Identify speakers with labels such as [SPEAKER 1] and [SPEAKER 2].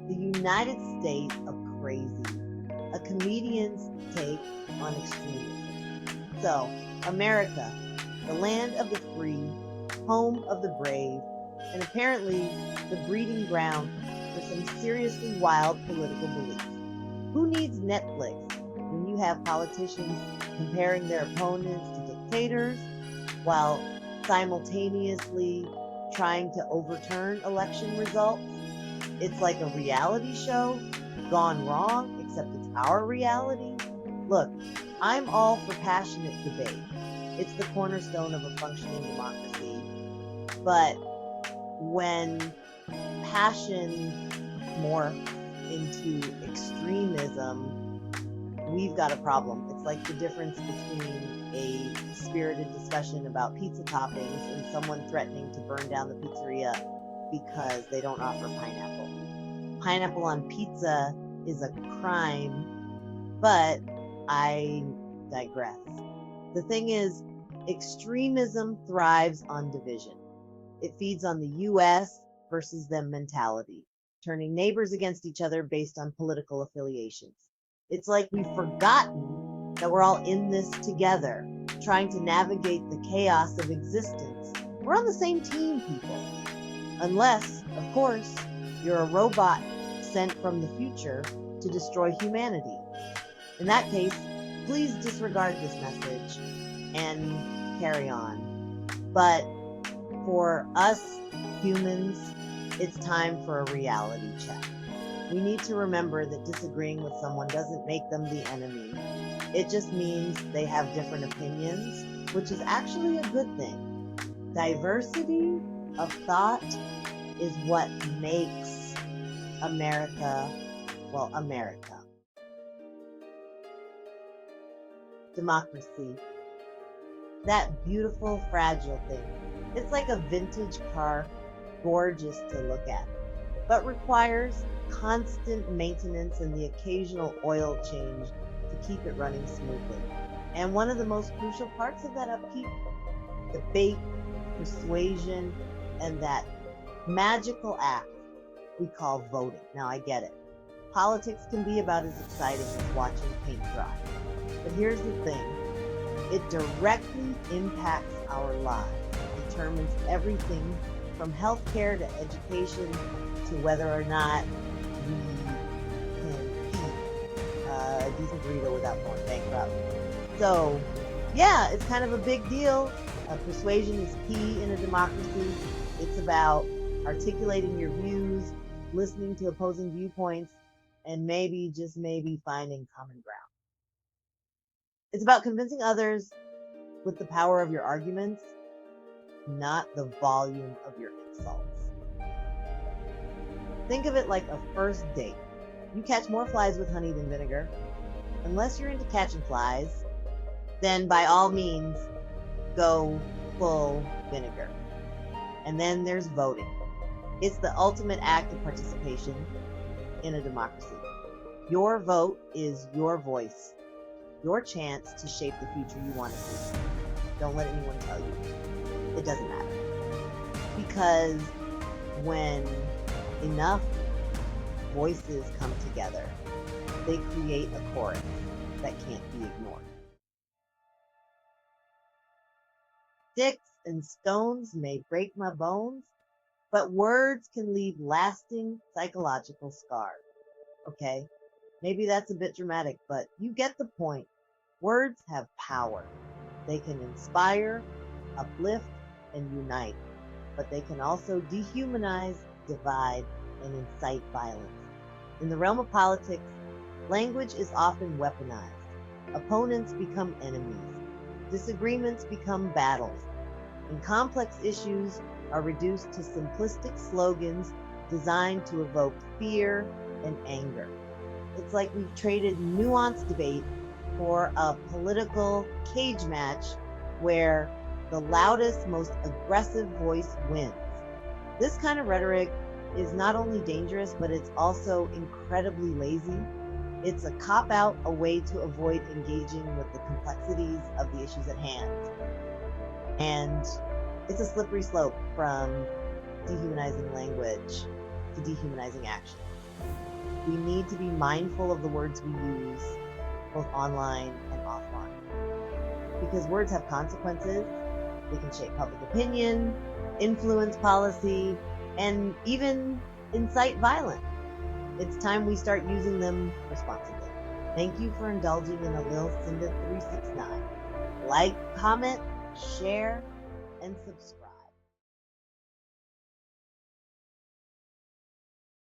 [SPEAKER 1] The United States of Crazy, a comedian's take on extremism. So, America, the land of the free, home of the brave, and apparently the breeding ground for some seriously wild political beliefs. Who needs Netflix when you have politicians comparing their opponents to dictators while simultaneously trying to overturn election results? It's like a reality show gone wrong, except it's our reality. Look, I'm all for passionate debate. It's the cornerstone of a functioning democracy. But when passion morphs into extremism, we've got a problem. It's like the difference between a spirited discussion about pizza toppings and someone threatening to burn down the pizzeria because they don't offer pineapple. Pineapple on pizza is a crime, but I digress. The thing is, extremism thrives on division. It feeds on the US versus them mentality, turning neighbors against each other based on political affiliations. It's like we've forgotten that we're all in this together, trying to navigate the chaos of existence. We're on the same team, people. Unless, of course, you're a robot sent from the future to destroy humanity. In that case, please disregard this message and carry on. But for us humans, it's time for a reality check. We need to remember that disagreeing with someone doesn't make them the enemy. It just means they have different opinions, which is actually a good thing. Diversity of thought is what makes America, well, America. Democracy. That beautiful, fragile thing. It's like a vintage car, gorgeous to look at, but requires constant maintenance and the occasional oil change to keep it running smoothly. And one of the most crucial parts of that upkeep, debate, persuasion, and that magical act we call voting. Now, I get it. Politics can be about as exciting as watching paint dry. But here's the thing. It directly impacts our lives. It determines everything from healthcare to education to whether or not we can eat a decent burrito without going bankrupt. So, yeah, it's kind of a big deal. Persuasion is key in a democracy. It's about articulating your views, listening to opposing viewpoints, and maybe, just maybe, finding common ground. It's about convincing others with the power of your arguments, not the volume of your insults. Think of it like a first date. You catch more flies with honey than vinegar. Unless you're into catching flies, then by all means, go full vinegar. And then there's voting. It's the ultimate act of participation in a democracy. Your vote is your voice, your chance to shape the future you want to see. Don't let anyone tell you. It doesn't matter. Because when enough voices come together, they create a chorus that can't be ignored. Sticks and stones may break my bones, but words can leave lasting psychological scars. Okay? Maybe that's a bit dramatic, but you get the point. Words have power. They can inspire, uplift, and unite, but they can also dehumanize, divide, and incite violence. In the realm of politics, language is often weaponized. Opponents become enemies. Disagreements become battles. And complex issues are reduced to simplistic slogans designed to evoke fear and anger. It's like we've traded nuanced debate for a political cage match where the loudest, most aggressive voice wins. This kind of rhetoric is not only dangerous, but it's also incredibly lazy. It's a cop-out, a way to avoid engaging with the complexities of the issues at hand. And it's a slippery slope from dehumanizing language to dehumanizing action. We need to be mindful of the words we use, both online and offline. Because words have consequences, they can shape public opinion, influence policy, and even incite violence. It's time we start using them responsibly. Thank you for indulging in a Lil Cinda 369. Like, comment, share, and subscribe.